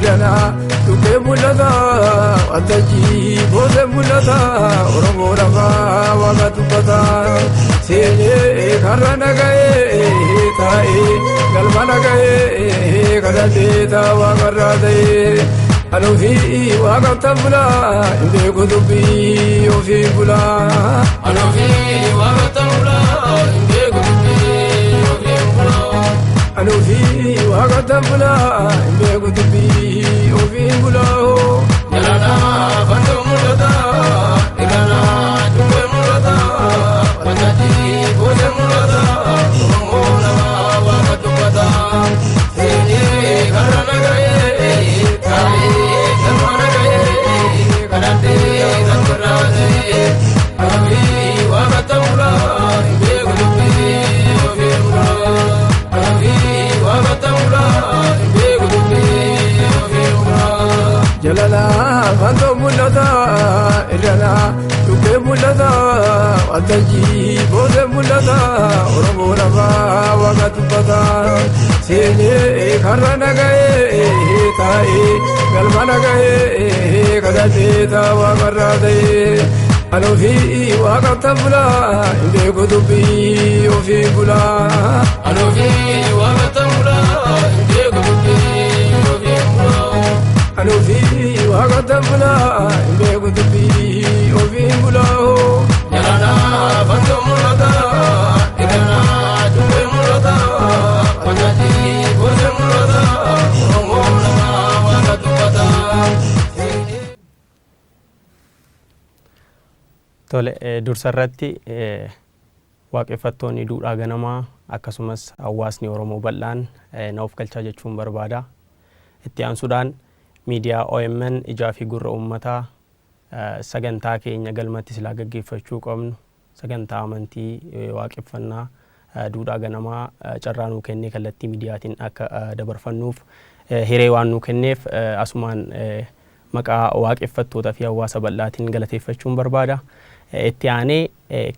irana tuke mulata ataji bose mulata oromo rama wagatu pata seye karana gaye tae galmana gaye kadade ta wagarade anuhi wagatamula inde kudubi ofi bula anuhi wagatamula inde kudubi ofi bula anuhi wagatamula inde kudubi ofi bula yalana bantu mulata ilana tuwe mulata patati bose mulata omona wagatupata seye karana gaye tae galmana gaye kadade rangarade anuhi wagatamula inde kudubi ofi bula anuhi wagatamula inde kudubi ofi bula jalala bantu mulata irana tuke mulata ataji bose mulata oromo rama wagatu pata seye karana gaye tae galmana gaye kadade ta wagarade anuhi wagatamula inde kudubi ofi bula anuhi wagatamula inde kudubi ofi bula anuhi wagatamula inde kudubi ofi bula yalana bantu mulata irana tuwe mulata patati bose mulata omona wagatupata. Tole dursarratti waaqeffattoonni duudhaa ganamaa akkasumas hawaasni Oromoo bal'aan na of galchaa jechuun barbaada. Itti aansuudhaan miidiyaa OMN ijaa fi gurra uummataa sagantaa keenya galmatti silaa gaggeeffachuu qabnu sagantaa amantii waaqeffannaa duudhaa ganamaa carraa nuu kennee kallattii miidiyaatiin akka dabarfannuuf hiree waan nuu kenneef asumaan maqaa waaqeffattootaa fi hawaasa bal'aatiin galateeffachuun barbaada. Itti aanee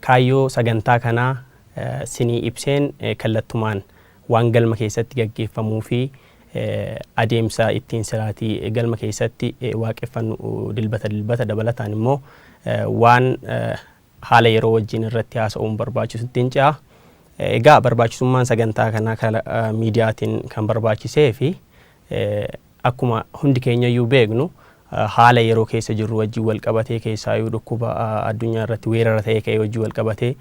kaayyoo sagantaa kanaa sinii ibseen kallattumaan waan galma keessatti gaggeeffamuu fi adeemsa ittiin siraatii galma keessatti waaqeffannu dilbata dabalataan immoo waan haala yeroo wajjin irratti haasa'uun barbaachisutti hin ce'a. Egaa barbaachisummaan sagantaa kanaa miidiyaatiin kan barbaachisee fi akkuma hundi keenya iyyuu beeknu haala yeroo keessa jirru wajjin wal qabatee keessaa yoo dhukkuba addunyaa irratti weerara ta'ee ka'ee wajjin wal qabatee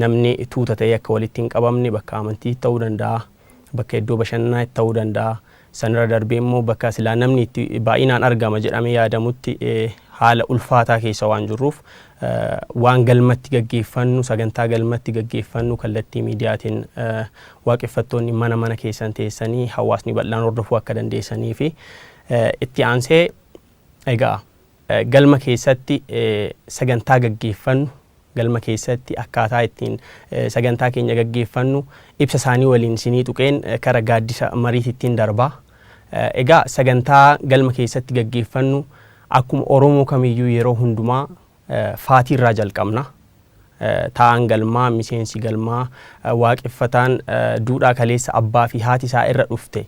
namni tuuta ta'ee akka walitti hin qabamne bakka amantii ta'uu danda'a, bakka iddoo bashannanaa ta'uu danda'a. Sanirra darbee immoo bakka silaa namni itti baay'inaan argama jedhamee yaadamutti haala ulfaataa keessa waan jirruuf waan galmatti gaggeeffannu sagantaa galmatti gaggeeffannu kallattii miidiyaatiin waaqeffattoonni mana keessan teessanii hawaasni bal'aan hordofuu akka dandeessanii fi itti aansee egaa galma keessatti sagantaa gaggeeffannu galma keessatti akkaataa ittiin sagantaa keenya gaggeeffannu ibsa isaanii waliin sinii tuqeen kara gaaddisa mariitittiin darbaa. Egaa sagantaa galma keessatti gaggeeffannu akkuma Oromoo kamiyyuu yeroo hundumaa faatii irraa jalqabna. Taa'an galmaa, miseensi galmaa, waaqeffataan duudhaa kaleessa abbaa fi haati isaa irra dhufte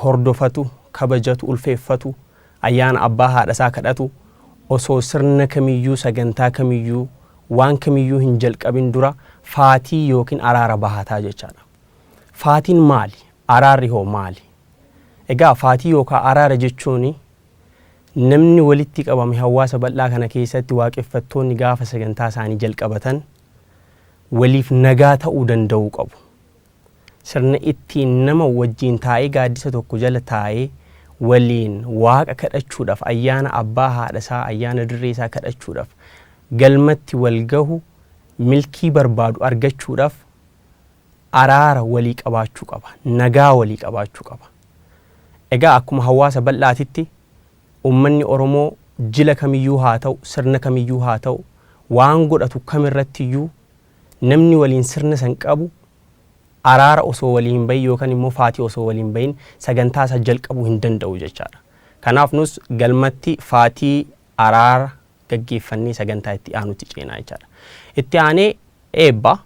hordofatu, kabajatu, ulfeeffatu, ayyaana abbaa haadha isaa kadhatu osoo sirna kamiyyuu sagantaa kamiyyuu waan kamiyyuu hin jalqabin dura faatii yookiin araara bahataa jechaadha. Faatiin maali? Araarri hoo maali? Egaa faatii yookaan araara jechuun namni walitti qabame hawaasa bal'aa kana keessatti waaqeffattoonni gaafa sagantaa isaanii jalqabatan waliif nagaa ta'uu danda'uu qabu. Sirna ittiin nama wajjin taa'ee gaaddisa tokko jala taa'ee waliin waaqa kadhachuudhaaf ayyaana abbaa haadha isaa ayyaana dirree isaa kadhachuudhaaf galmatti wal gahu milkii barbaadu argachuudhaaf araara walii qabaachuu qaba, nagaa walii qabaachuu qaba. Egaa akkuma hawaasa bal'aatitti ummanni Oromoo jila kamiyyuu haa ta'u, sirna kamiyyuu haa ta'u, waan godhatu kamirrattiyyuu namni waliin sirna san qabu araara osoo waliin bahin yookaan immoo faatii osoo waliin bahin sagantaa isa jalqabuu hin danda'u jechaadha. Kanaaf nus galmatti faatii araara gaggeeffannee sagantaa itti aanutti ceenaa jechaadha. Itti aanee eebba.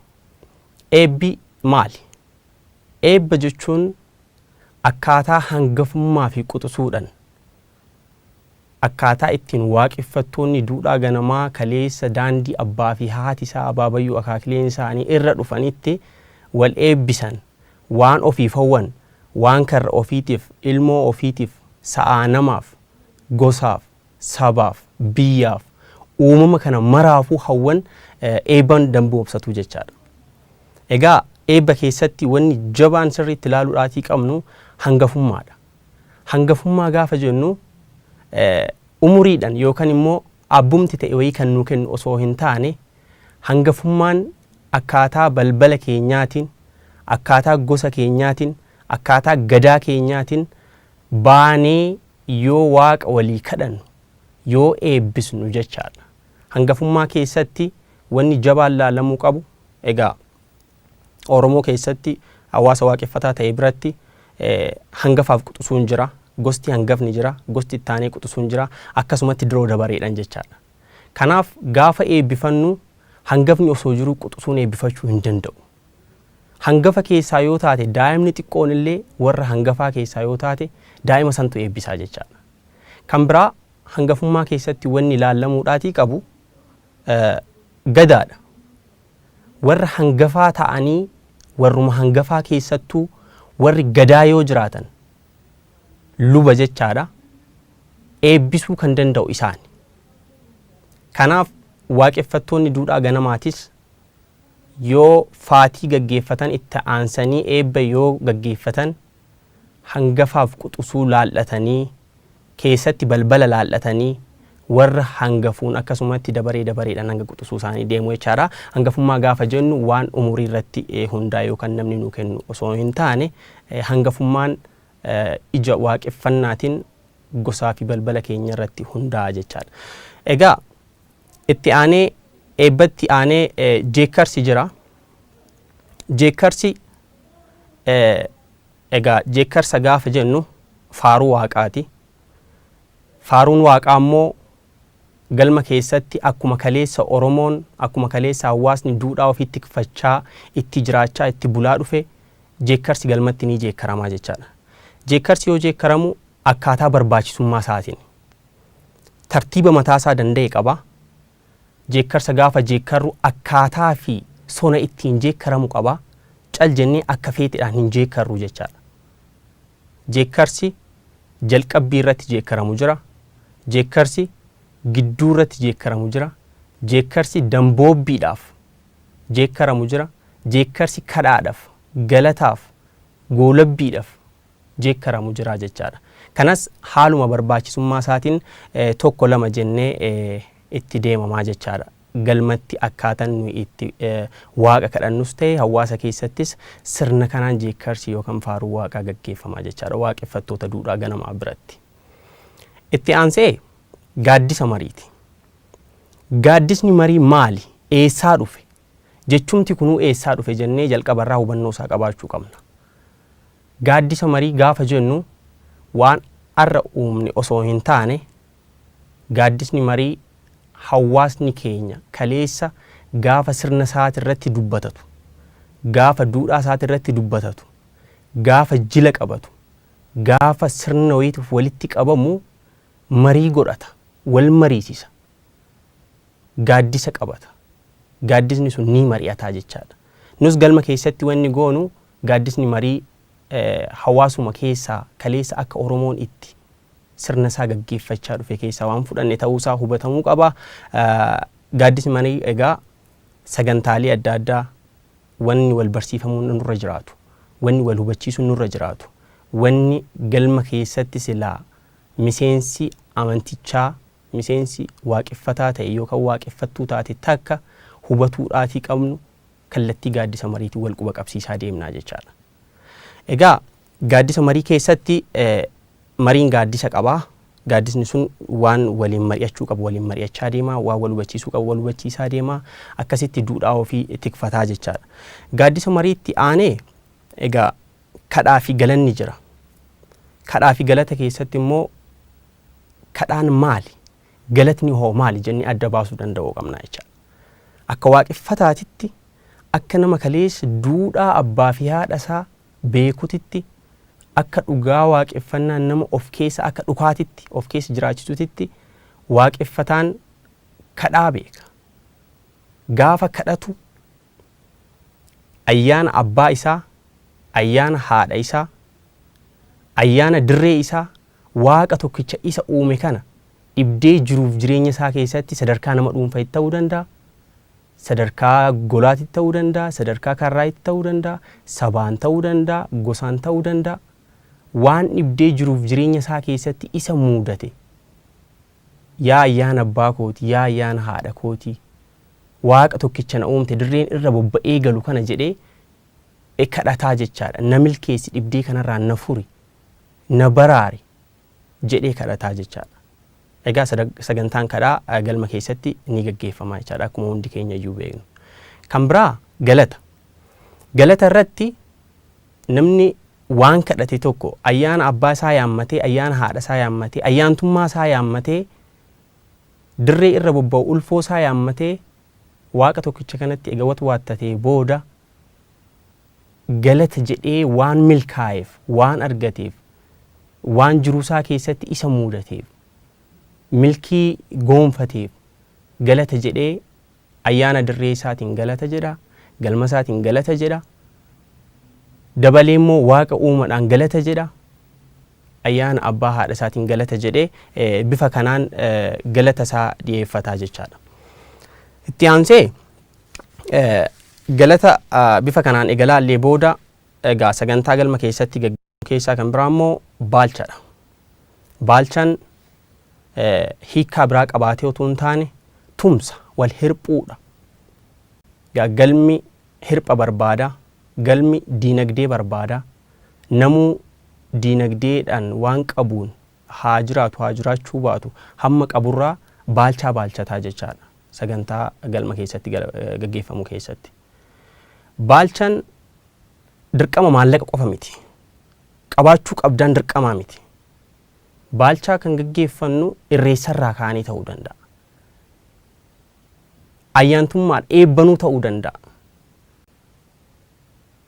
Eebbi maali? Eebba jechuun akkaataa hangafummaa fi quxisuudhaan akkaataa ittiin waaqeffattoonni duudhaa ganamaa kaleessa daandii abbaa fi haati isaa abaabayyuu akaakileen isaanii irra dhufanitti wal eebbisan waan ofiif hawwan waan karra ofiitiif ilmoo ofiitiif sa'aa namaaf gosaaf sabaaf biyyaaf uumama kana maraafuu hawwan eebban damboobsatu jechaadha. Egaa eebba keessatti wanni jabaan sirriitti ilaaluudhaatii qabnu hangafummaadha. Hangafummaa gaafa jennu umuriidhaan yookaan immoo abbumti ta'e wayii kan nuu kennu osoo hin taane hangafummaan akkaataa balbala keenyaatiin akkaataa gosa keenyaatiin akkaataa gadaa keenyaatiin baanee yoo waaqa walii kadhannu yoo eebbisnu jechaadha. Hangafummaa keessatti wanni jabaan laalamuu qabu egaa Oromoo keessatti hawaasa waaqeffataa ta'e biratti hangafaaf quxisuun jira. Gosti hangafni jira, gosti ittaanee quxisuun jira, akkasumatti diroo dabareedhaan jechaadha. Kanaaf gaafa eebbifannu hangafni osoo jiru quxisuun eebbifachuu hin danda'u. Hangafa keessaa yoo taate daa'imni xiqqoon illee warra hangafaa keessaa yoo taate daa'ima santu eebbisaa jechaadha. Kan biraa hangafummaa keessatti wanni ilaallamuudhaatii qabu gadaadha. Warra hangafaa ta'anii warruma hangafaa keessattuu warri gadaa yoo jiraatan luba jechaadha eebbisuu kan danda'u isaani. Kanaaf waaqeffattoonni duudhaa ganamaatis yoo faatii gaggeeffatan itti aansanii eebba yoo gaggeeffatan hangafaaf quxisuu laallatanii keessatti balbala laallatanii warra hangafuun akkasumatti dabareedhaan hanga quxisuu isaanii deemu jechaadha. Hangafummaa gaafa jennu waan umurii irratti hundaa yookaan namni nuu kennu osoo hin taane hangafummaan ija waaqeffannaatiin gosaa fi balbala keenya irratti hundaa jechaadha. Egaa itti aanee eebbatti aanee jeekkarsi jira. Jeekkarsi egaa jeekkarsa gaafa jennu faaruu waaqaati. Faaruun waaqaa immoo galma keessatti akkuma kaleessa Oromoon akkuma kaleessa hawaasni duudhaa ofii tikfachaa itti jiraachaa itti bulaa dhufe jeekkarsi galmatti ni jeekkaramaa jechaadha. Jeekkarsi yoo jeekkaramu akkaataa barbaachisummaa isaatiin tartiiba mataasaa danda'e qaba. Jeekkarsa gaafa jeekkarru akkaataa fi sona ittiin jeekkaramu qaba. Cal jennee akka feeteedhaan hin jeekkarru jechaadha. Jeekkarsi jalqabbii irratti jeekkaramu jira. Jeekkarsi gidduu irratti jeekkaramu jira. Jeekkarsi damboobbiidhaaf jeekkaramu jira. Jeekkarsi kadhaadhaaf galataaf goolabbiidhaaf jeekkaramu jira jechaadha. Kanas haaluma barbaachisummaa isaatiin tokko lama jennee itti deemamaa jechaadha. Galmatti akkaataan nu itti waaqa kadhannus ta'e hawaasa keessattis sirna kanaan jeekkarsi yookaan faaruu waaqaa gaggeeffamaa jechaadha waaqeffattoota duudhaa ganamaa biratti. Itti aansee gaaddisa mariiti. Gaaddisni marii maali? Eessaa dhufe? Jechumti kunuu eessaa dhufe jennee jalqabarraa hubannoo isaa qabaachuu qabna. Gaaddisa marii gaafa jennu waan arra uumne osoo hin taane gaaddisni marii hawaasni keenya kaleessa gaafa sirna isaati irratti dubbatatu, gaafa duudhaa isaati irratti dubbatatu, gaafa jila qabatu, gaafa sirna wayiitiif walitti qabamu marii godhata, wal mariisisa, gaaddisa qabata. Gaaddisni sun ni mari'ataa jechaadha. Nus galma keessatti wanni goonu gaaddisni marii hawaasuma keessaa kaleessa akka Oromoon itti sirna isaa gaggeeffachaa dhufe keessaa waan fudhanne ta'uusaa hubatamuu qaba. Gaaddisni marii egaa sagantaalee adda addaa wanni wal barsiifamuun nurra jiraatu, wanni wal hubachiisuun nurra jiraatu, wanni galma keessatti silaa miseensi amantichaa miseensi waaqeffataa ta'e yookaan waaqeffattuu taate takka hubatuudhaatii qabnu kallattii gaaddisa mariitiin wal quba qabsiisaa deemnaa jechaadha. Egaa gaaddisa marii keessatti mariin gaaddisa qabaa. Gaaddisni sun waan waliin mari'achuu qabu waliin mari'achaa deemaa, waan wal hubachiisuu qabu wal hubachiisaa deemaa, akkasitti duudhaa ofii tikfataa jechaadha. Gaaddisa mariitti aanee egaa kadhaa fi galanni jira. Kadhaa fi galata keessatti immoo kadhaan maali? Galatni hoo maali jennee adda baasuu danda'uu qabna jechaadha. Akka waaqeffataatitti akka nama kaleessa duudhaa abbaa fi haadha isaa beekutitti akka dhugaa waaqeffannaan nama of keessa akka dhukaatitti of keessa jiraachisuutitti waaqeffataan kadhaa beeka. Gaafa kadhatu ayyaana abbaa isaa, ayyaana haadha isaa, ayyaana dirree isaa, waaqa tokkicha isa uume kana dhibdee jiruuf jireenya isaa keessatti sadarkaa nama dhuunfaa ta'uu danda'a, sadarkaa golaatti ta'uu danda'a, sadarkaa karraatti ta'uu danda'a, sabaan ta'uu danda'a, gosaan ta'uu danda'a. Waan dhibdee jiruuf jireenya isaa keessatti isa muudate yaa ayyaana abbaa kooti, yaa ayyaana haadha kooti, waaqa tokkicha na uumte dirreen irra bobba'ee galu kana jedhee kadhataa jechaadha. Na milkeessi dhibdee kanarraa na furi, na baraari jedhee kadhataa jechaadha. Egaa sagantaan kadhaa galma keessatti ni gaggeeffama jechaadha akkuma hundi keenya iyyuu beeknu. Kan biraa galata. Galata irratti namni waan kadhate tokko ayyaana abbaa isaa yaammatee, ayyaana haadha isaa yaammatee, ayyaantummaa isaa yaammatee, dirree irra bobba'u ulfoo isaa yaammatee waaqa tokkicha kanatti egaa waattatee booda galata jedhee waan milkaa'eef, waan argateef, waan jiruusaa keessatti isa muudateef, milkii goonfateef galata jedhee ayyaana dirree isaatiin galata jedha, galma isaatiin galata jedha, dabalee immoo waaqa uumadhaan galata jedha, ayyaana abbaa haadha isaatiin galata jedhee bifa kanaan galata isaa dhiyeeffataa jechaadha. Itti aansee galata bifa kanaan egalaallee booda egaa sagantaa galma keessatti gaggeeffamu keessaa kan biraa immoo baalchadha. Baalchaan hiikkaa biraa qabaatee otoo hin taane tumsa wal hirphuudha. Galmi hirpha barbaada, galmi diinagdee barbaada. Namuu diinagdeedhaan waan qabuun haa jiraatu haa jiraachuu baatu hamma qaburraa baalchaa baalchataa jechaadha sagantaa galma keessatti gaggeeffamu keessatti. Baalchaan dirqama maallaqa qofa miti. Qabaachuu qabdaan dirqamaa miti. Baalchaa kan gaggeeffannu irreessarraa kaanii ta'uu danda'a. Ayyaantummaan eebbanuu ta'uu danda'a.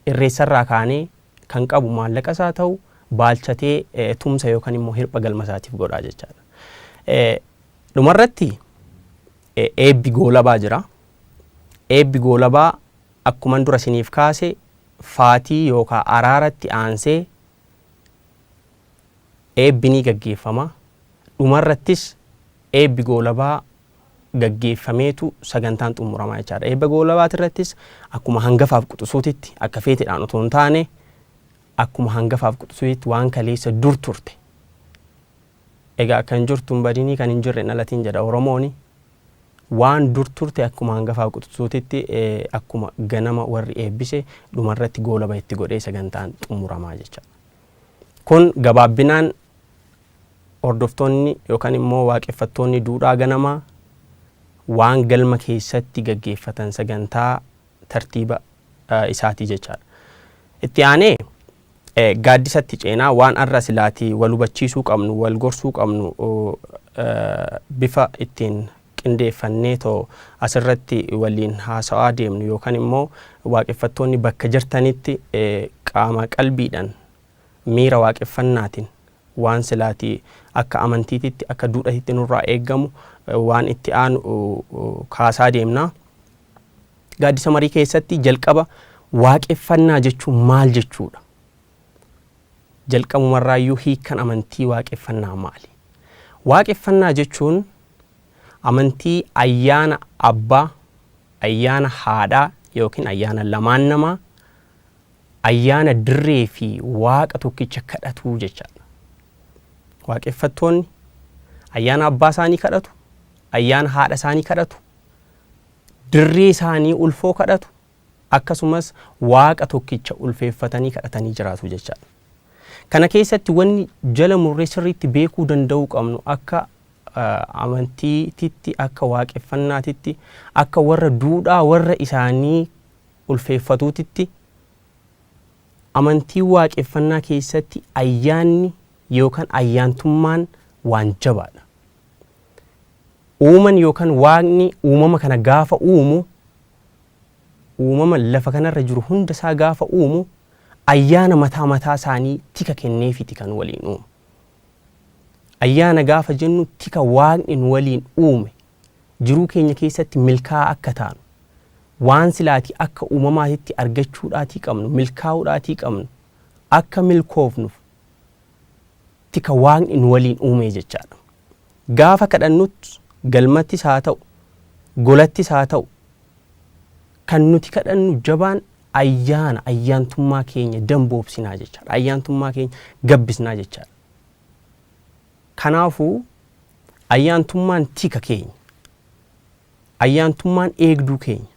Irreessarraa kaanii kan qabu maallaqa isaa ta'u baalchatee tumsa yookaan immoo hirpha galma isaatiif godhaa jechaadha. Dhumarratti eebbi goolabaa jira. Eebbi goolabaa akkuma dura isiniif kaase faatii yookaan araaratti aansee eebbi ni gaggeeffama. Dhumarrattis eebbi goolabaa gaggeeffameetu sagantaan xumuramaa jechaadha. Eebba goolabaatirrattis akkuma hangafaaf quxisuutitti akka feeteedhaan otoo hin taane akkuma hangafaaf quxisuutitti waan kaleessa dur turte. Egaa kan jirtu hin badinii kan hin jirre dhalatiin jedha Oromooni. Waan dur turte akkuma hangafaaf quxisuutitti akkuma ganama warri eebbise dhumarratti goolaba itti godhee sagantaan xumuramaa jechaadha. Kun gabaabbinaan hordoftoonni yookaan immoo waaqeffattoonni duudhaa ganamaa waan galma keessatti gaggeeffatan sagantaa tartiiba isaatii jechaadha. Itti aanee gaaddisatti ceenaa waan arra silaatii wal hubachiisuu qabnu, wal gorsuu qabnu bifa ittiin qindeeffannee too asirratti waliin haasa'aa deemnu yookaan immoo waaqeffattoonni bakka jirtanitti qaama qalbiidhaan miira waaqeffannaatiin waan silaatii akka amantiititti akka duudhatitti nurraa eeggamu waan itti aanu kaasaa deemna. Gaaddisa marii keessatti jalqaba waaqeffannaa jechuun maal jechuudha? Jalqabumarraayyuu hiikkan amantii waaqeffannaa maali? Waaqeffannaa jechuun amantii ayyaana abbaa, ayyaana haadhaa yookiin ayyaana lamaan namaa, ayyaana dirree fi waaqa tokkicha kadhatuu jechaadha. Waaqeffattoonni ayyaana abbaa isaanii kadhatu, ayyaana haadha isaanii kadhatu, dirree isaanii ulfoo kadhatu, akkasumas waaqa tokkicha ulfeeffatanii kadhatanii jiraatu jechaadha. Kana keessatti wanni jala murree sirriitti beekuu danda'uu qabnu akka amantiititti, akka waaqeffannaatitti, akka warra duudhaa warra isaanii ulfeeffatuutitti amantii waaqeffannaa keessatti ayyaanni yookaan ayyaantummaan waan jabaadha. Uuman yookaan waaqni uumama kana gaafa uumu, uumama lafa kanarra jiru hunda isaa gaafa uumu ayyaana mataa isaanii tika kenneefiti kan waliin uume. Ayyaana gaafa jennu tika waaqni nu waliin uume jiruu keenya keessatti milkaa akka taanu waan silaati akka uumamaatitti argachuudhaatii qabnu milkaa'uudhaatii qabnu akka milkoofnuuf tika waaqni nu waliin uume jechaadha. Gaafa kadhannut galmattis haa ta'u golattis haa ta'u kan nuti kadhannu jabaan ayyaantummaa keenya damboobsinaa jechaadha. Ayyaantummaa keenya gabbisnaa jechaadha. Kanaafuu ayyaantummaan tika keenya ayyaantummaan eegduu keenya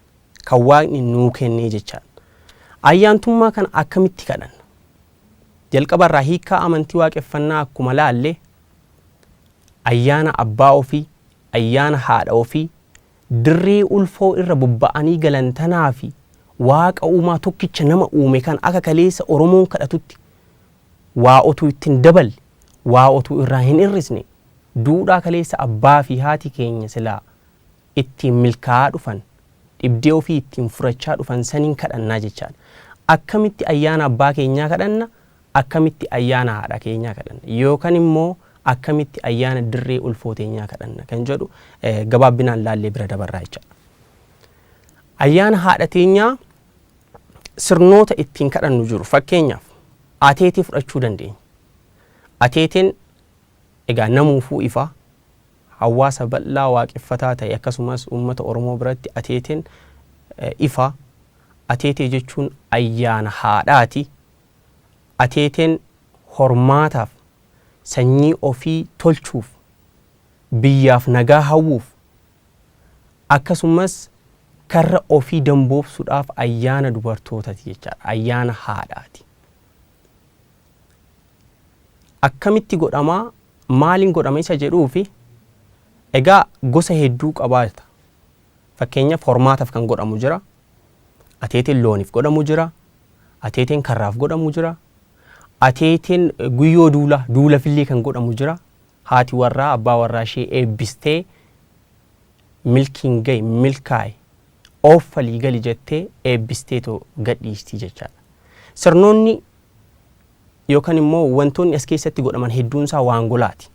kan waaqni nuu kennee jechaadha. Ayyaantummaa kana akkamitti kadhanna? Jalqabarraa hiikaa amantii waaqeffannaa akkuma laalle ayyaana abbaa ofii, ayyaana haadha ofii dirree ulfoo irra bobba'anii galantanaa fi waaqa uumaa tokkicha nama uume kan akka kaleessa Oromoon kadhatutti waa otuu ittiin daballe waa otuu irraa hin hir'isne duudhaa kaleessa abbaa fi haati keenya silaa ittiin milkaa'aa dhufan dhibdee ofii ittiin furachaa dhufan saniin kadhannaa jechaadha. Akkamitti ayyaana abbaa keenyaa kadhanna? Akkamitti ayyaana haadha keenyaa kadhanna? Yookaan immoo akkamitti ayyaana dirree ulfoo teenyaa kadhanna kan jedhu gabaabbinaan laallee bira dabarraa jechaadha. Ayyaana haadha teenyaa sirnoota ittiin kadhannu jiru. Fakkeenyaaf ateetii fudhachuu dandeenya. Ateetiin egaa namuufuu ifa hawaasa bal'aa waaqeffataa ta'e akkasumas uummata Oromoo biratti ateetiin ifa. Ateetee jechuun ayyaana haadhaati. Ateetiin hormaataaf sanyii ofii tolchuuf biyyaaf nagaa hawwuuf akkasumas karra ofii damboobsuudhaaf ayyaana dubartootaati jechaadha. Ayyaana haadhaati. Akkamitti godhamaa? Maaliin godhama isa jedhuufi egaa gosa hedduu qabaata. Fakkeenyaaf hormaataaf kan godhamu jira. Ateetiin looniif godhamu jira. Ateetiin karraaf godhamu jira. Ateetiin guyyoo duulafillee kan godhamu jira. Haati warraa abbaa warraa ishee eebbistee milkiin gahe milkaa'e ooffalii gali jettee eebbisteetoo gadhiistii jechaadha. Sirnoonni yookaan immoo wantoonni as keessatti godhaman hedduunsaa waan golaati.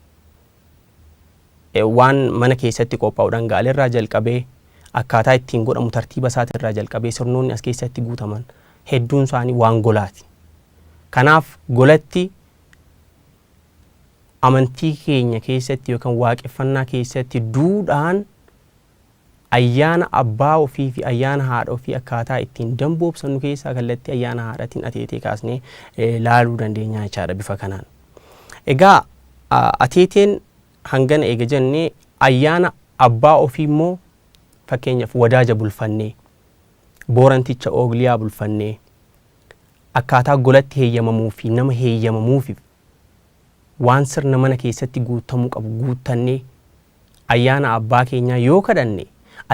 Waan mana keessatti qophaa'uudhaan gaalirraa jalqabee akkaataa ittiin godhamu tartiiba isaatirraa jalqabee sirnoonni as keessatti guutaman hedduun isaanii waan golaati. Kanaaf golatti amantii keenya keessatti yookaan waaqeffannaa keessatti duudhaan ayyaana abbaa ofii fi ayyaana haadha ofii akkaataa ittiin damboobsannu keessaa kallattii ayyaana haadhatiin ateetee kaasnee laaluu dandeenya jechaadha bifa kanaan. Egaa ateeteen hangana eega jennee ayyaana abbaa ofii immoo fakkeenyaaf wadaaja bulfannee booranticha oogliyaa bulfannee akkaataa golatti heeyyamamuu fi nama heeyyamamuufiif waan sirna mana keessatti guutamuu qabu guuttannee ayyaana abbaa keenyaa yoo kadhanne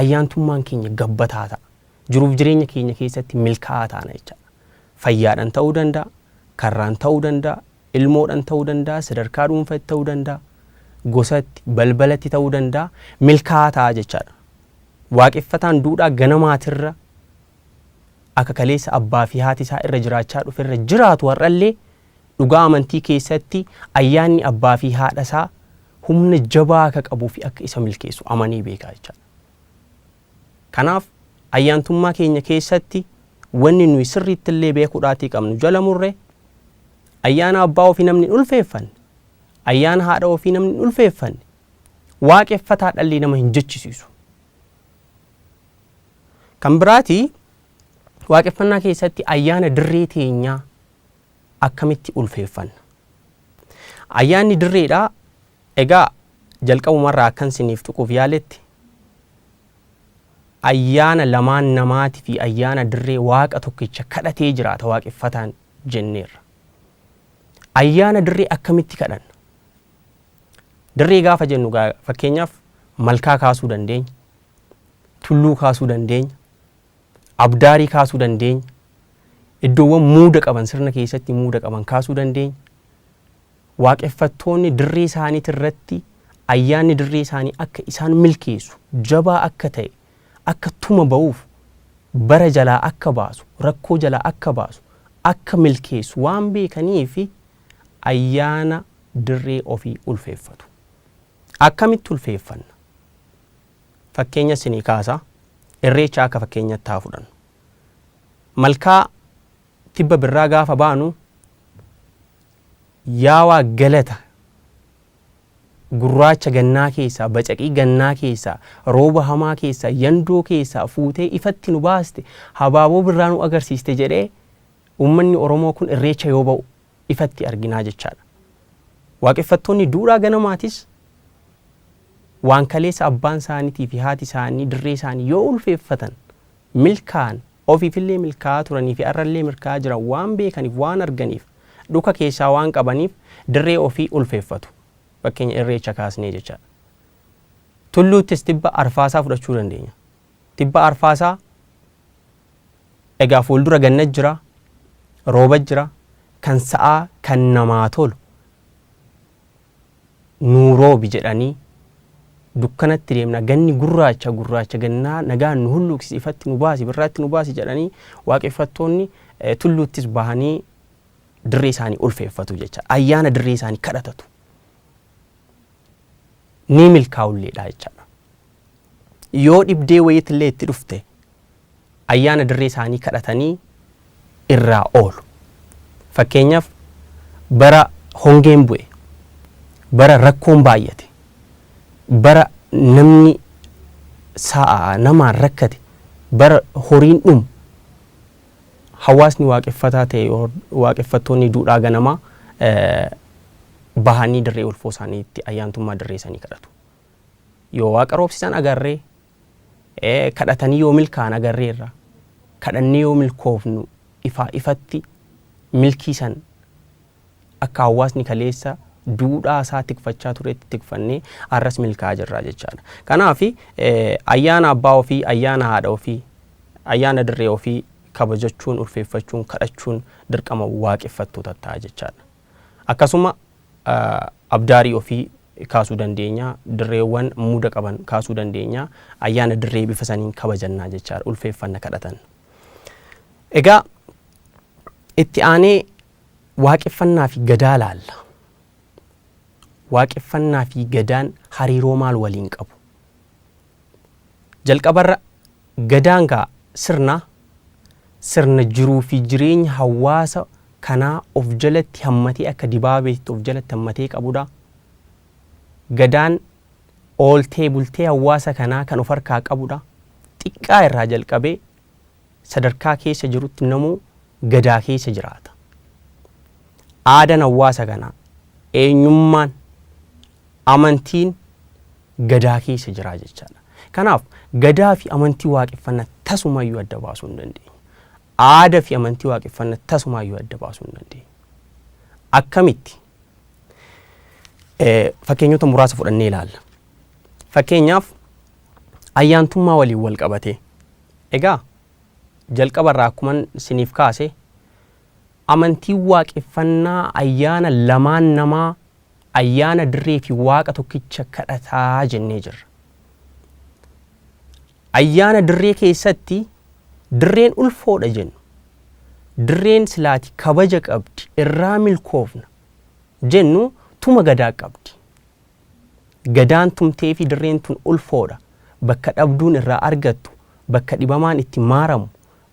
ayyaantummaan keenya gabbataa ta'a. Jiruuf jireenya keenya keessatti milkaa'aa taana jechaadha. Fayyaadhaan ta'uu danda'a, karraan ta'uu danda'a, ilmoodhaan ta'uu danda'a, sadarkaa dhuunfaatti ta'uu danda'a, gosatti, balbalatti ta'uu danda'a, milkaa'aa ta'a jechaadha. Waaqeffataan duudhaa ganamaatirra akka kaleessa abbaa fi haati isaa irra jiraachaa dhuferra jiraatu har'allee dhugaa amantii keessatti ayyaanni abbaa fi haadha isaa humna jabaa akka qabuu fi akka isa milkeessu amanii beekaa jechaadha. Kanaaf ayyaantummaa keenya keessatti wanni nuyi sirriitti illee beekuudhaatii qabnu jala murre ayyaana abbaa ofii namni ulfeeffanne, ayyaana haadha ofii namni ulfeeffanne waaqeffataa dhalli nama hin jechisiisu. Kan biraati waaqeffannaa keessatti ayyaana dirree teenyaa akkamitti ulfeeffanna? Ayyaanni dirreedhaa egaa jalqabumarraa akkan siniif tuquuf yaaletti ayyaana lamaan namaati fi ayyaana dirree waaqa tokkicha kadhatee jiraata waaqeffataan jenneerra. Ayyaana dirree akkamitti kadhanna? Dirree gaafa jennu fakkeenyaaf malkaa kaasuu dandeenya, tulluu kaasuu dandeenya, abdaarii kaasuu dandeenya, iddoowwan muuda qaban sirna keessatti muuda qaban kaasuu dandeenya. Waaqeffattoonni dirree isaaniitti irratti ayyaanni dirree isaanii akka isaan milkeessu jabaa akka ta'e akka tuma ba'uuf bara jalaa akka baasu rakkoo jalaa akka baasu akka milkeessu waan beekaniif ayyaana dirree ofii ulfeeffatu. Akkamitti ulfeeffanna? Fakkeenya isinii kaasa irreecha akka fakkeenyatti haa fudhannu. Malkaa tibba birraa gaafa baanu yaawaa galata gurraacha gannaa keessaa, bacaqii gannaa keessaa, rooba hamaa keessaa, yandoo keessaa fuutee ifatti nu baaste, habaaboo birraa nu agarsiiste jedhee uummanni Oromoo kun irreecha yoo ba'u ifatti arginaa jechaadha. Waaqeffattoonni duudhaa ganamaatis waan kaleessa abbaan isaaniitii fi haati isaanii dirree isaanii yoo ulfeeffatan milkaan ofiifillee milkaa'aa turanii fi arrallee milkaa'aa jiran waan beekaniif waan arganiif dhuka keessaa waan qabaniif dirree ofii ulfeeffatu. Fakkeenya irreecha kaasnee jechaadha. Tulluuttis tibba arfaasaa fudhachuu dandeenya. Tibba arfaasaa egaa fuuldura ganna jira, rooba jira, kan sa'aa kan namaa tolu nuuroobi jedhanii dukkanatti deemna ganni gurraacha gannaa nagaan nu hulluuqsi ifatti nu baasi birraatti nu baasi jedhanii waaqeffattoonni tulluuttis bahanii dirree isaanii ulfeeffatu jecha ayyaana dirree isaanii kadhatatu ni milkaa'ulleedha jechaadha. Yoo dhibdee wayiitillee itti dhufte ayyaana dirree isaanii kadhatanii irraa oolu. Fakkeenyaaf bara hongeen bu'e, bara rakkoon baay'ate, bara namni sa'a namaan rakkate, bara horiin dhumu hawaasni waaqeffataa ta'e waaqeffattoonni duudhaa ganamaa bahanii dirree ulfoo isaaniitti ayyaantummaa dirree isaanii kadhatu. Yoo waaqa roobsisan agarree kadhatanii yoo milkaan agarreerra kadhannee yoo milkoofnu ifatti milkiisan akka hawaasni kaleessa duudhaa isaa tikfachaa turetti tikfannee arras milkaa'aa jirra jechaadha. Kanaaf ayyaana abbaa ofii, ayyaana haadha ofii, ayyaana dirree ofii kabajachuun, ulfeeffachuun, kadhachuun dirqama waaqeffattoota ta'a jechaadha. Akkasuma abdaarii ofii kaasuu dandeenya, dirreewwan muuda qaban kaasuu dandeenya, ayyaana dirree bifa saniin kabajannaa jechaadha, ulfeeffanna kadhatan. Egaa itti aanee waaqeffannaa fi gadaa laalla. Waaqeffannaa fi gadaan hariiroo maal waliin qabu? Jalqabarra gadaan gaa sirna jiruu fi jireenya hawaasa kanaa of jalatti hammatee akka dibaabeetti of jalatti hammatee qabudha. Gadaan ooltee bultee hawaasa kanaa kan of harkaa qabudha. Xiqqaa irraa jalqabee sadarkaa keessa jirutti namuu gadaa keessa jiraata. Aadaan hawaasa kanaa, eenyummaan, amantiin gadaa keessa jira jechaadha. Kanaaf gadaa fi amantii waaqeffannaa tasumayyuu adda baasuu hin dandeenya. Aadaa fi amantii waaqeffannaa tasumayyuu adda baasuu hin dandeenya. Akkamitti? Fakkeenyota muraasa fudhannee ilaalla. Fakkeenyaaf ayyaantummaa waliin wal qabatee egaa jalqabarraa akkuma siniif kaase amantii waaqeffannaa ayyaana lamaan namaa ayyaana dirree fi waaqa tokkicha kadhataa jennee jirra. Ayyaana dirree keessatti dirreen ulfoodha jennu. Dirreen silaati kabaja qabdi, irraa milkoofna jennu tuma gadaa qabdi. Gadaan tumtee fi dirreen tun ulfoodha. Bakka dhabduun irraa argattu, bakka dhibamaan itti maaramu,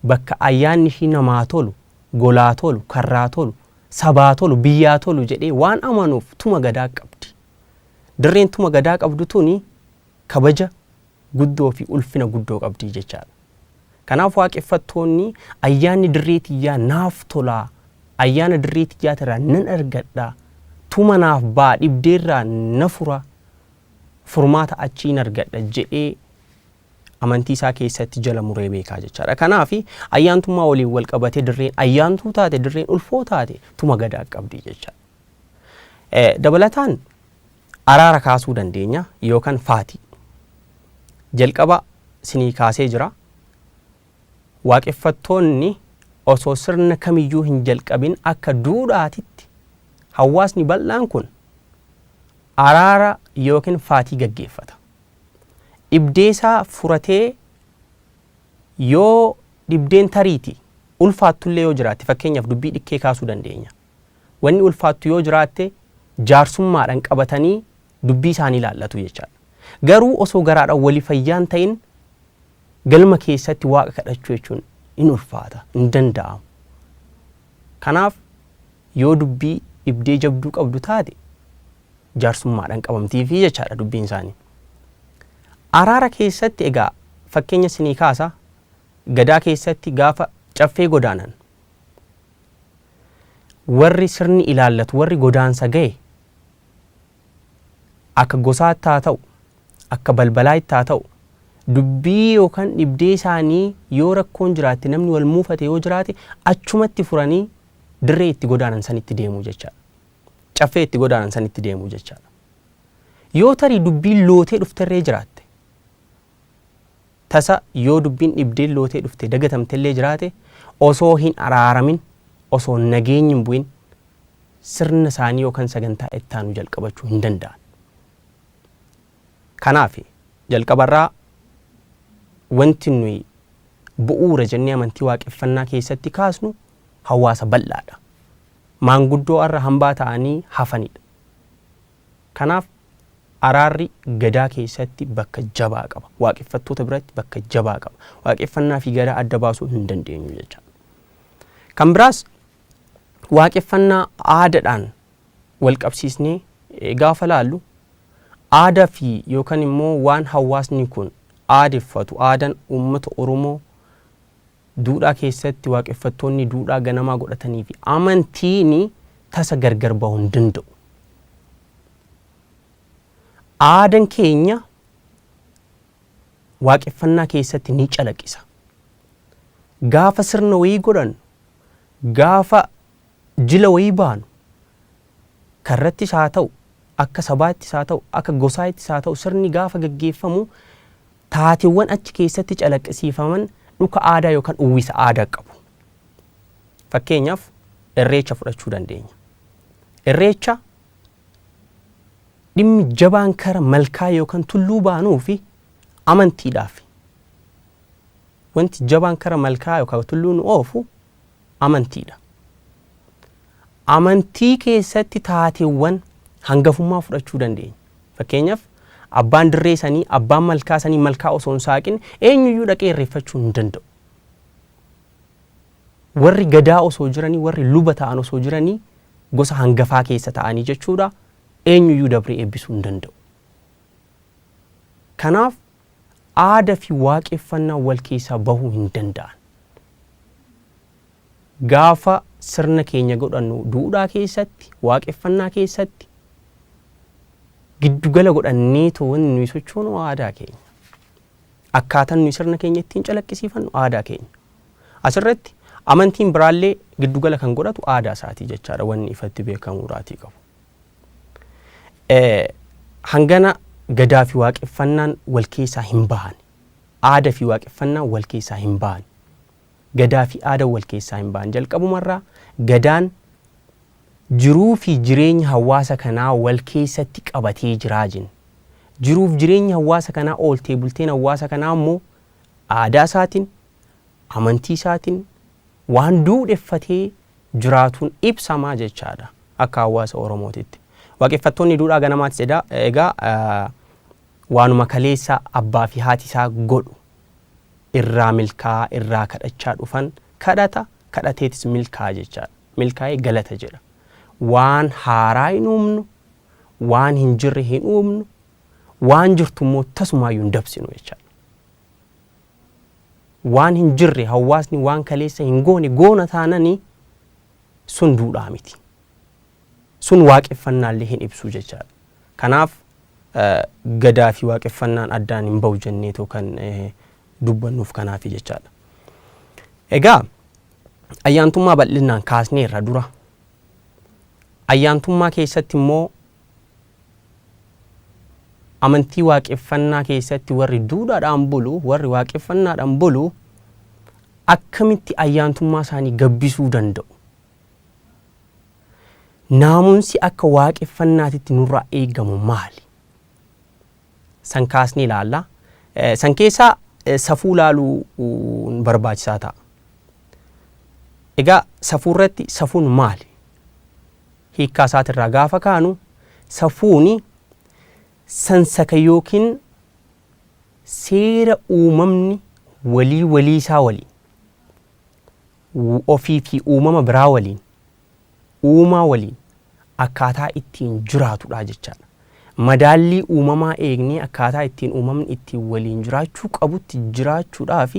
bakka ayyaanni ishii namaa tolu, golaa tolu, karraa tolu, sabaa tolu, biyyaa tolu jedhee waan amanuuf tuma gadaa qabdi. Dirreen tuma gadaa qabdu tuni kabaja guddoo fi ulfina guddoo qabdi jechaadha. Kanaaf waaqeffattoonni ayyaanni dirree tiyyaa naaf tolaa, ayyaana dirree tiyyaa irraa nan argadhaa, tuma naaf baa dhibdeerraa na fura, furmaata achiin argadha jedhee amantii isaa keessatti jala muree beekaa jechaadha. Kanaaf ayyaantummaa waliin wal qabatee dirreen ayyaantuu taate, dirreen ulfoo taate tuma gadaa qabdi jechaadha. Dabalataan araara kaasuu dandeenya yookaan faatii. Jalqaba sinii kaasee jira. Waaqeffattoonni osoo sirna kamiyyuu hin jalqabin akka duudhaatitti hawaasni bal'aan kun araara yookiin faatii gaggeeffata. Dhibdeesaa furatee yoo dhibdeen tariiti ulfaattullee yoo jiraate fakkeenyaaf dubbii dhikkee kaasuu dandeenya. Wanni ulfaattu yoo jiraatte jaarsummaadhaan qabatanii dubbii isaanii ilaallatu jechaadha. Garuu osoo garaadhaan wali fayyaan ta'in galma keessatti waaqa kadhachuu jechuun in ulfaata, in danda'amu. Kanaaf yoo dubbii dhibdee jabduu qabdu taate jaarsummaadhaan qabamtiifi jechaadha dubbiin isaanii. Araara keessatti egaa fakkeenya sinii kaasa gadaa keessatti gaafa caffee godaanan warri sirni ilaallatu warri godaansa ga'e akka gosaatti haa ta'u akka balbalaatti haa ta'u dubbii yookaan dhibdee isaanii yoo rakkoon jiraatte namni wal muufate yoo jiraate achumatti furanii dirree itti godaanan sanitti deemuu jechaadha. Caffee itti godaanan sanitti deemuu jechaadha. Yoo tarii dubbiin lootee dhufterree jiraatte tasa yoo dubbiin dhibdee lootee dhufte dagatamtellee jiraate osoo hin araaramin osoo nageenyi hin bu'in sirna isaanii yookaan sagantaa ittaanu jalqabachuu hin danda'an. Kanaaf jalqabarraa wanti nuyi bu'uura jennee amantii waaqeffannaa keessatti kaasnu hawaasa bal'aadha. Maanguddoo irra hambaa ta'anii hafanidha. Kanaaf araarri gadaa keessatti bakka jabaa qaba. Waaqeffattoota biratti bakka jabaa qaba. Waaqeffannaa fi gadaa adda baasuu hin dandeenyu jecha. Kan biraas waaqeffannaa aadaadhaan wal qabsiisnee gaafa laallu aadaa fi yookaan immoo waan hawaasni kun aadeffatu aadaan uummata Oromoo duudhaa keessatti waaqeffattoonni duudhaa ganamaa godhatanii fi amantiin tasa gargar bahuu hin danda'u. Aadaan keenya waaqeffannaa keessatti ni calaqqisa. Gaafa sirna wayii godhan gaafa jila wayii baanu karrattis haa ta'u akka sabaattis haa ta'u akka gosaattis haa ta'u sirni gaafa gaggeeffamu taateewwan achi keessatti calaqqisiifaman dhuka aadaa yookaan uwwisa aadaa qabu. Fakkeenyaaf irreecha fudhachuu dandeenya. Irreecha dhimmi jabaan kara malkaa yookaan tulluu baanuu fi amantiidhaaf. Wanti jabaan kara malkaa yookaan tulluu nu oofu amantiidha. Amantii keessatti taateewwan hangafummaa fudhachuu dandeenya. Fakkeenyaaf abbaan dirree sanii abbaan malkaa sanii malkaa osoo hin saaqin eenyuyyuu dhaqee irreeffachuu hin danda'u. Warri gadaa osoo jiranii warri luba ta'an osoo jiranii gosa hangafaa keessa ta'anii jechuudha eenyuyyuu dabree eebbisuu hin danda'u. Kanaaf aadaa fi waaqeffannaa wal keessaa bahuu hin danda'an. Gaafa sirna keenya godhannu duudhaa keessatti waaqeffannaa keessatti giddugala godhannee to'an nuyi sochoonu aadaa keenya. Akkaataan nuyi sirna keenya ittiin calaqqisiifannu aadaa keenya. Asirratti amantiin biraallee giddugala kan godhatu aadaa isaatii jechaadha wanni ifatti beekamuudhaatii qabu. Hangana gadaa fi waaqeffannaan wal keessaa hin bahan. Aadaa fi waaqeffannaan wal keessaa hin bahan. Gadaa fi aadaa wal keessaa hin bahan. Jalqabumarraa gadaan jiruu fi jireenya hawaasa kanaa wal keessatti qabatee jiraa jin. Jiruuf jireenya hawaasa kanaa ooltee bulteen hawaasa kanaa immoo aadaa isaatiin, amantii isaatiin waan duudheffatee jiraatuun ibsamaa jechaadha akka hawaasa Oromootitti. Waaqeffattoonni duudhaa ganamaatti egaa waanuma kaleessa abbaa fi haati isaa godhu irraa milkaa irraa kadhachaa dhufan kadhateetis milkaa jechaadha. Milkaa'ee galata jedha. Waan haaraa hin uumnu, waan hin jirre hin uumnu, waan jirtu immoo tasumaayyuu hin dabsinu jechaadha. Waan hin jirre hawaasni waan kaleessa hin goone goona taananii sun duudhaa miti. Sun waaqeffannaallee hin ibsu jechaadha. Kanaaf gadaa fi waaqeffannaan addaan hin bahu jenneetoo kan dubbannuuf kanaafi jechaadha. Egaa ayyaantummaa bal'inaan kaasnee irra dura ayyaantummaa keessatti immoo amantii waaqeffannaa keessatti warri duudhaadhaan bulu warri waaqeffannaadhaan bulu akkamitti ayyaantummaa isaanii gabbisuu danda'u? Naamunsi akka waaqeffannaatitti nurraa eegamu maali? San kaasnee ilaalla. San keessaa safuu laaluu barbaachisaa ta'a. Egaa safuurratti safuun maali? Hiikkaa isaatirraa gaafa kaanu safuuni sansaka yookiin seera uumamni walii isaa waliin ofii fi uumama biraa waliin uumaa waliin akkaataa ittiin jiraatudha jechaadha. Madaallii uumamaa eegnee akkaataa ittiin uumamni ittiin waliin jiraachuu qabutti jiraachuudhaaf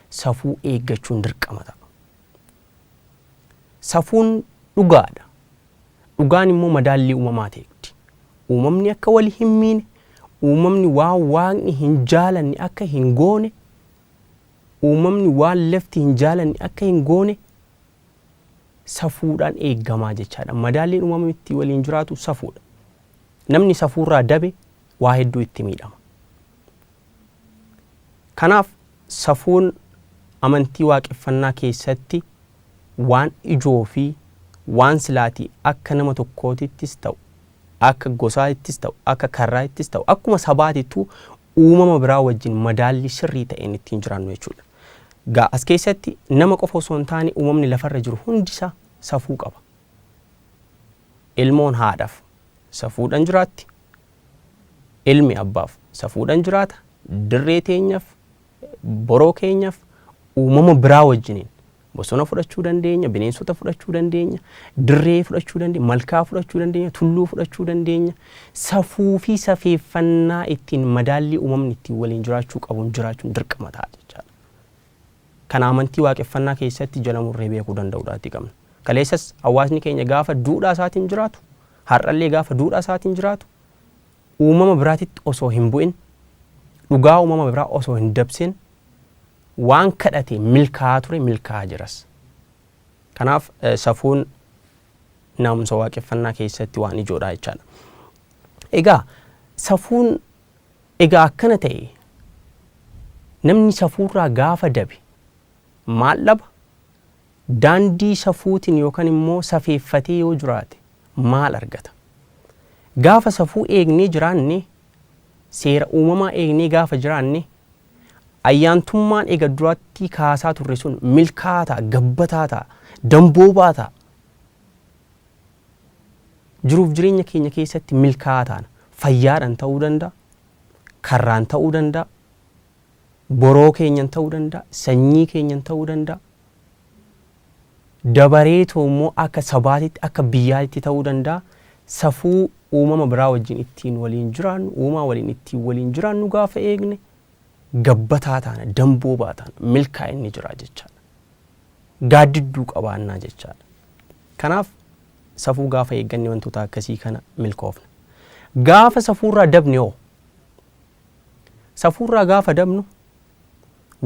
safuu eeggachuun dirqama ta'a. Safuun dhugaadha. Dhugaan immoo madaallii uumamaa ta'etti. Uumamni akka wali hin miine, uumamni waan waaqni hin jaalanne akka hin goone, uumamni waan lafti hin jaalanne akka hin goone safuudhaan eeggamaa jechaadha. Madaalliin uumamni itti waliin jiraatu safuudha. Namni safuurraa dabe waa hedduu itti miidhama. Kanaaf safuun amantii waaqeffannaa keessatti waan ijoo fi waan silaatii akka nama tokkootittis ta'u, akka gosaattis ta'u, akka karraattis ta'u, akkuma sabaatittuu uumama biraa wajjin madaallii sirrii ta'een ittiin jiraannu jechuudha. Gaa as keessatti nama qofa osoo hin taane uumamni lafarra jiru hundisaa safuu qaba. Ilmoon haadhaaf safuudhaan jiraatti. Ilmi abbaaf safuudhaan jiraata. Dirree teenyaaf, boroo keenyaaf, uumama biraa wajjiniin bosona fudhachuu dandeenya, bineensota fudhachuu dandeenya, dirree fudhachuu dandeenya, malkaa fudhachuu dandeenya, tulluu fudhachuu dandeenya. Safuu fi safeeffannaa ittiin madaallii uumamni ittiin waliin jiraachuu qabuun jiraachuun dirqama ta'a jechaadha. Kana amantii waaqeffannaa keessatti jala murree beekuu danda'uudhaatti qabna. Kaleessas hawaasni keenya gaafa duudhaa isaatiin jiraatu, har'allee gaafa duudhaa isaatiin jiraatu, uumama biraatitti osoo hin bu'in, dhugaa uumama biraa osoo hin dabsin, waan kadhate milkaa'aa ture milkaa'aa jiras. Kanaaf safuun naamusa waaqeffannaa keessatti waan ijoodha jechaadha. Egaa safuun egaa akkana ta'e namni safuurraa gaafa dabe maal dhaba? Daandii safuutiin yookaan immoo safeeffatee yoo jiraate maal argata? Gaafa safuu eegnee jiraanne, seera uumamaa eegnee gaafa jiraanne, ayyaantummaan eega duraatti kaasaa turre sun milkaa'aa ta'a, gabbataa ta'a, damboobaa ta'a. Jiruuf jireenya keenya keessatti milkaa'aa ta'an fayyaadhaan ta'uu danda'a, karraan ta'uu danda'a, boroo keenyan ta'uu danda'a, sanyii keenyan ta'uu danda'a. Dabareetoo immoo akka sabaatitti akka biyyaatti ta'uu danda'a. Safuu uumama biraa wajjin ittiin waliin jiraannu, uumaa waliin ittiin waliin jiraannu gaafa eegne gabbataa taana, damboobaa taana, milkaa'inni jira jechaadha. Gaaddidduu qabaannaa jechaadha. Kanaaf safuu gaafa eegganne wantoota akkasii kana milkoofna. Gaafa safuurraa dabne hoo? Safuurraa gaafa dabnu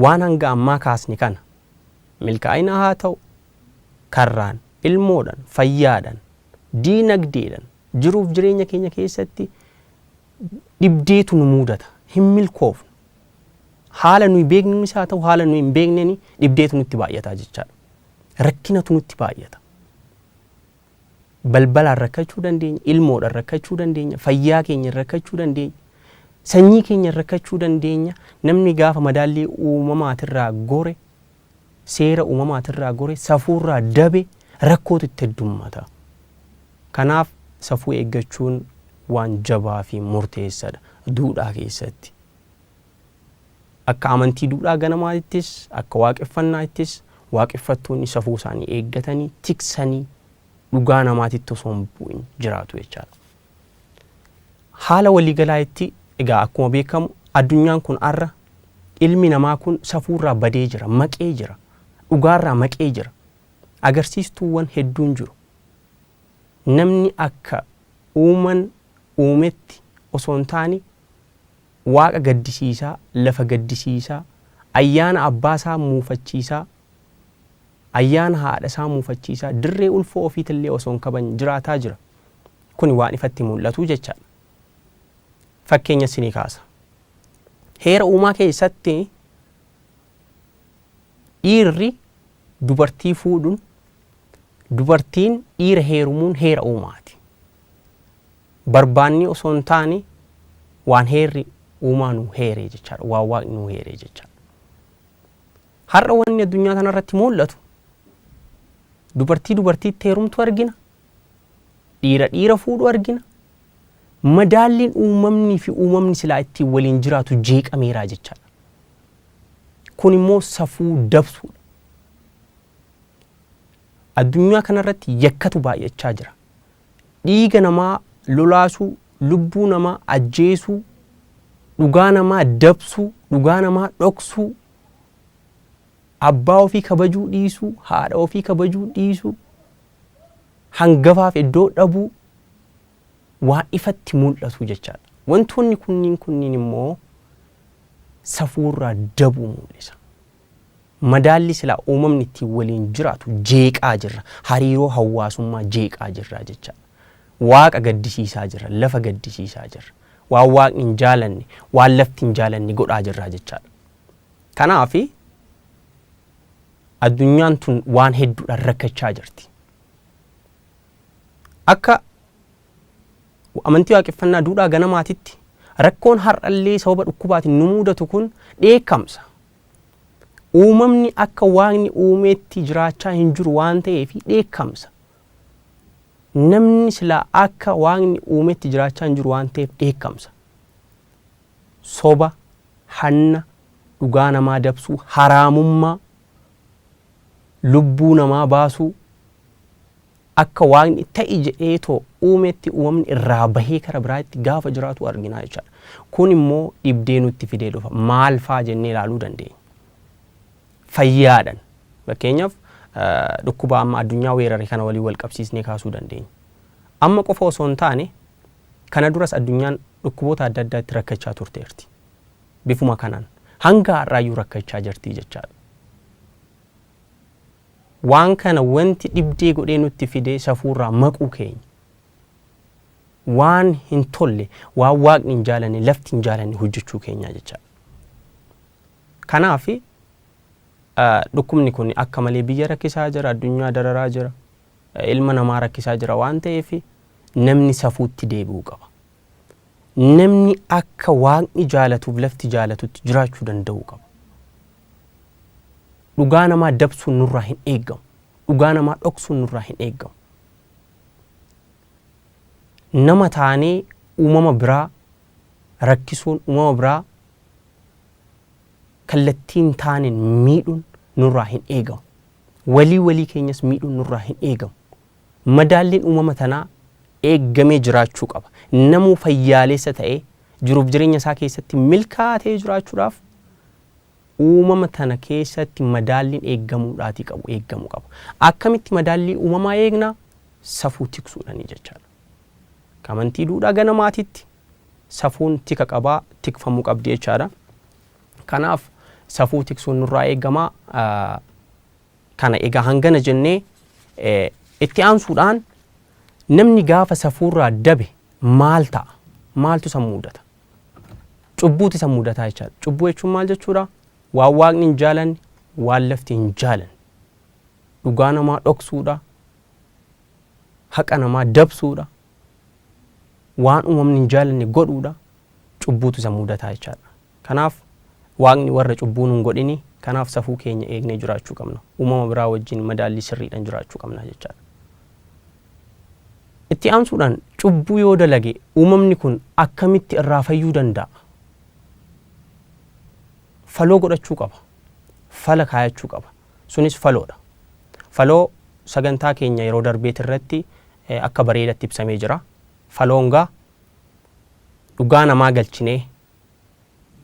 waan hanga ammaa kaasni kana milkaa'ina haa ta'u, karraan, ilmoodhaan, fayyaadhaan, diinagdeedhaan jiruuf jireenya keenya keessatti dhibdeetu nu mudata, hin milkoofnu. Haala nuyi beeknunis haa ta'u haala nuyi hin beekneen dhibdeetu nutti baay'ata jechaadha. Rakkinatu nutti baay'ata. Balbalaan rakkachuu dandeenya, ilmoodhaan rakkachuu dandeenya, fayyaa keenya rakkachuu dandeenya, sanyii keenya rakkachuu dandeenya. Namni gaafa madaallii uumamaatirraa gore, seera uumamaatirraa gore, safuurraa dabe rakkootu itti heddummata. Kanaaf safuu eeggachuun waan jabaa fi murteessaadha duudhaa keessatti. Akka amantii duudhaa ganamaattis, akka waaqeffannaattis waaqeffattoonni safuu isaanii eeggatanii, tiksanii dhugaa namaatitti osoo hin bu'in jiraatu jechaadha. Haala waliigalaatti egaa akkuma beekamu addunyaan kun har'a ilmi namaa kun safuurraa badee jira, maqee jira, dhugaarraa maqee jira. Agarsiistuuwwan hedduun jiru. Namni akka uumetti osoo hin taane waaqa gaddisiisaa, lafa gaddisiisaa, ayyaana abbaasaa muufachiisaa, ayyaana haadhasaa muufachiisaa, dirree ulfoo ofiitillee osoo hin kabajne jiraataa jira. Kun waan ifatti mul'atu jechaadha. Fakkeenya isinii kaasa. Heera uumaa keessatti dhiirri dubartii fuudhuun, dubartiin dhiira heerumuun heera uumaati. Barbaanni osoo hin taane waan heerri uumaa nu heeree jechaadha, waan waaqni nu heeree jechaadha. Har'a wanni addunyaa kanarratti mul'atu dubartii heerumtu argina, dhiira fuudhu argina. Madaalliin uumamni fi uumamni silaa ittiin waliin jiraatu jeeqameeraa jechaadha. Kun immoo safuu dabsuudha. Addunyaa kanarratti yakkatu baay'achaa jira. Dhiiga namaa lolaasuu, lubbuu namaa ajjeesuu, dhugaa namaa dabsuu, dhugaa namaa dhoksuu, abbaa ofii kabajuu dhiisuu, haadha ofii kabajuu dhiisuu, hangafaaf iddoo dhabuu waan ifatti mul'atu jechaadha. Wantoonni kunniin immoo safuurraa dabuu mul'isa. Madaalli silaa uumamni ittiin waliin jiraatu jeeqaa jirra. Hariiroo hawaasummaa jeeqaa jirra jechaadha. Waaqa gaddisiisaa jirra, lafa gaddisiisaa jirra. Waan waaqni hin jaalanne, waan lafti hin jaalanne godhaa jirra jechaadha. Kanaaf addunyaan tun waan hedduudhaan rakkachaa jirti. Akka amantii waaqeffannaa duudhaa ganamaatitti rakkoon har'allee sababa dhukkubaatiin nu mudatu kun dheekkamsa. Uumamni akka waaqni uumeetti jiraachaa hin jiru waan ta'eef dheekkamsa. Namni silaa akka waaqni uumeetti jiraachaa hin jiru waan ta'eef dheekkamsa. Soba, hanna, dhugaa namaa dabsuu, haraamummaa, lubbuu namaa baasuu, akka waaqni ta'i jedheetoo uumeetti uumamni irraa bahee kara biraatti gaafa jiraatu arginaa jechaadha. Kun immoo dhibdee nutti fidee dhufa. Maal faa jennee ilaaluu dandeenya? Fayyaadhaan. Fakkeenyaaf dhukkuba amma addunyaa weerare kana waliin wal qabsiisnee kaasuu dandeenya. Amma qofa osoo hin taane kana duras addunyaan dhukkuboota adda addaatti rakkachaa turteerti. Bifuma kanaan hanga har'aayyuu rakkachaa jirti jechaadha. Waan kana wanti dhibdee godhee nutti fidee safuurraa maquu keenya. Waan hin tolle, waan waaqni hin jaalanne, lafti hin jaalanne hojjechuu keenya jechaadha. Kanaaf dhukkubni kun akka malee biyya rakkisaa jira, addunyaa dararaa jira, ilma namaa rakkisaa jira waan ta'eef namni safuutti deebi'uu qaba. Namni akka waaqni jaalatuuf lafti jaalatutti jiraachuu danda'uu qaba. Dhugaa namaa dabsuun nurraa hin eeggamu. Dhugaa namaa dhoksuun nurraa hin eeggamu. Nama taanee uumama biraa rakkisuun, uumama biraa kallattiin taaneen miidhuun nurraa hin eegamu. Walii keenyas miidhuun nurraa hin eegamu. Madaalliin uumama tanaa eeggamee jiraachuu qaba. Namuu fayyaaleessa ta'ee jiruuf jireenya isaa keessatti milkaa'ee jiraachuudhaaf uumama tana keessatti madaalliin eeggamuu qaba. Akkamitti madaallii uumamaa eegna? Safuu tiksuudhaani jechaadha. Amantii duudhaa ganamaatitti safuun tika qabaa, tikfamuu qabdi jechaadha. Kanaaf safuu tiksuun nurraa eeggamaa. Kana egaa hangana jennee itti aansuudhaan namni gaafa safuurraa dabe maal ta'a? Maaltu isa mudata? Cubbuutu isa mudataa jechaadha. Cubbuu jechuun maal jechuudha? Waan waaqni hin jaalanne, waan lafti hin jaalanne. Dhugaa namaa dhoksuudha. Haqa namaa dabsuudha. Waan uumamni hin jaalanne godhuudha. Cubbuutu isa mudataa jechaadha. Kanaaf waaqni warra cubbuu hin godhini. Kanaaf safuu keenya eegnee jiraachuu qabna. Uumama biraa wajjin madaallii sirriidhaan jiraachuu qabna jechaadha. Itti aansuudhaan cubbuu yoo dalage uumamni kun akkamitti irraa fayyuu danda'a? Faloo godhachuu qaba. Fala kaayachuu qaba. Sunis faloodha. Faloo sagantaa keenya yeroo darbeet irratti akka bareedatti ibsamee jira. Faloongaa dhugaa namaa galchinee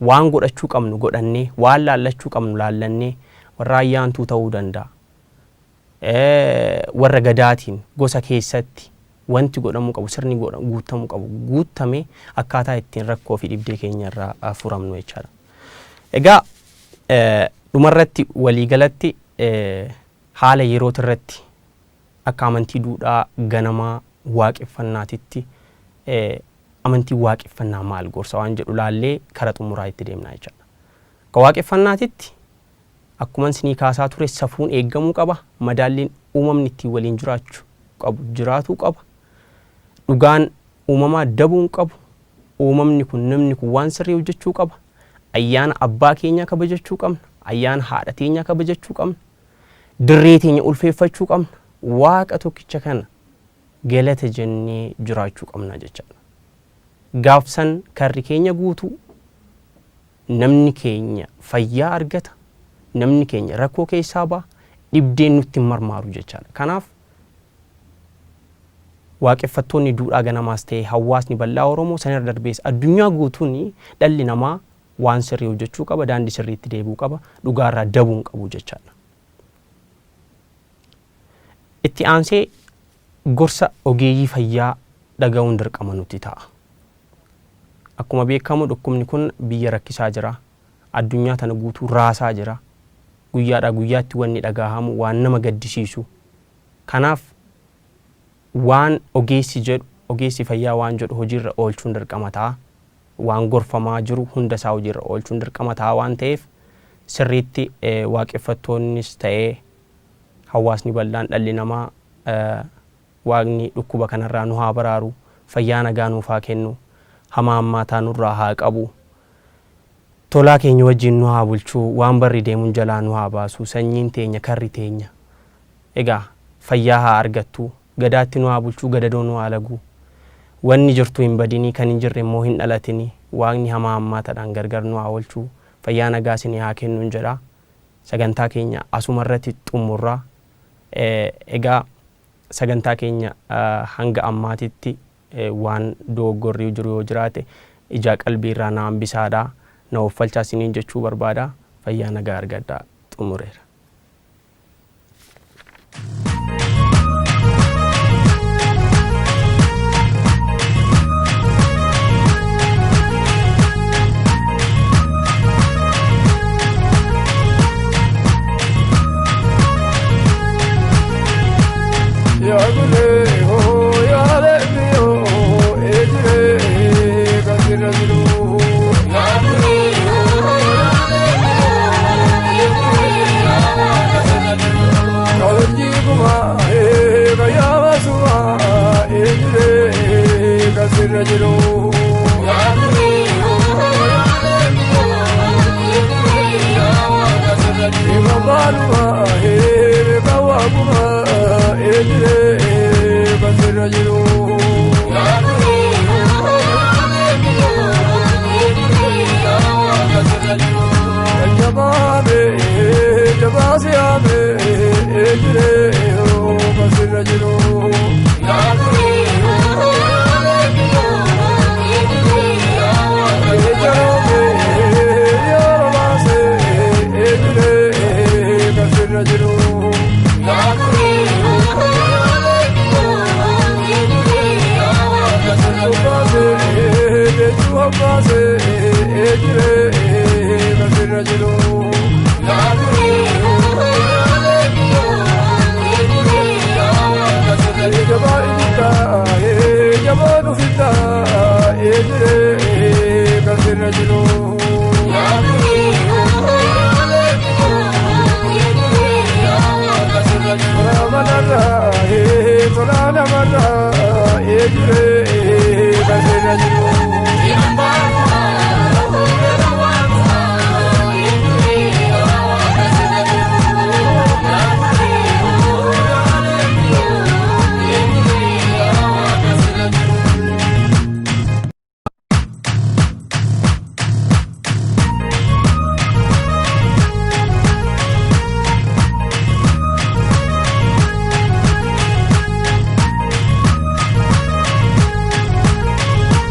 waan godhachuu qabnu godhannee, waan laallachuu qabnu laallannee, warra ayyaantuu ta'uu danda'a. Warra gadaatiin gosa keessatti wanti godhamuu qabu, sirni guutamuu qabu guutamee akkaataa ittiin rakkoo fi dhibdee keenya irraa furamnu jechaadha. Egaa dhumarratti waliigalatti haala yerootti irratti akka amantii duudhaa ganamaa waaqeffannaatitti amantii waaqeffannaa maal gorsa waan jedhu laallee kara xumuraa itti deemna jechaadha. Akka waaqeffannaatitti akkuma isinii kaasaa ture safuun eeggamuu qaba. Madaalliin uumamni ittiin waliin jiraachuu qabu jiraatuu qaba. Dhugaan uumamaa dabuu qabu. Uumamni kun namni kun waan sirrii hojjechuu qaba. Ayyaana abbaa keenya kabajachuu qabna. Ayyaana haadha keenya kabajachuu qabna. Dirree keenya ulfeeffachuu qabna. waaqa tokkicha kana galata jennee jiraachuu qabna jechaadha. Gaafsan karri keenya guutuu namni keenya fayyaa argata, namni keenya rakkoo keessaa ba'a, dhibdeen nutti marmaaru jechaadha. Kanaaf waaqeffattoonni duudhaa ganamaas ta'e hawaasni bal'aa Oromoo sanirra darbees addunyaa guutuun dhalli namaa waan sirrii hojjechuu qaba, daandii sirriitti deebi'uu qaba, dhugaarraa dabuun qabu jechaadha. Itti aansee gorsa ogeeyyii fayyaa dhaga'uun dirqama nutti ta'a. Akkuma beekamu dhukkubni kun biyya rakkisaa jira, addunyaa tana guutuu raasaa jira, guyyaadhaa guyyaatti wanni dhagahamu waan nama gaddisiisu. Kanaaf waan ogeessi fayyaa waan jedhu hojiirra oolchuun dirqama ta'a. Waan gorfamaa jiru hunda isaa hojiirra oolchuun dirqama ta'a waan ta'eef sirriitti waaqeffattoonnis ta'ee hawaasni bal'aan dhalli namaa waaqni dhukkuba kanarraa nu haa baraaru, fayyaa nagaa nuuf haa kennu, hamaa hammaataa nurraa haa qabu, tolaa keenya wajjin nu haa bulchuu, waan barri deemuun jalaa nu haa baasu, sanyiin teenya karri teenya egaa fayyaa haa argattu, gadaatti nu haa bulchuu, gadadoo nu haa lagu, wanni jirtu hin badinii kan hin jirre immoo hin dhalatini, waaqni hamaa hammaataadhaan gargar nu haa oolchuu, fayyaa nagaa isinii haa kennuun jedha. Sagantaa keenya asumarratti xumurraa. Egaa sagantaa keenya hanga ammaatitti waan dogoggorrii jiru yoo jiraate ija qalbiirraa na hambisaadha, na uffalchaa isiniin jechuu barbaada. Fayyaa nagaa argadhaa. Xumureera. Imabalua, he, kawa kuma.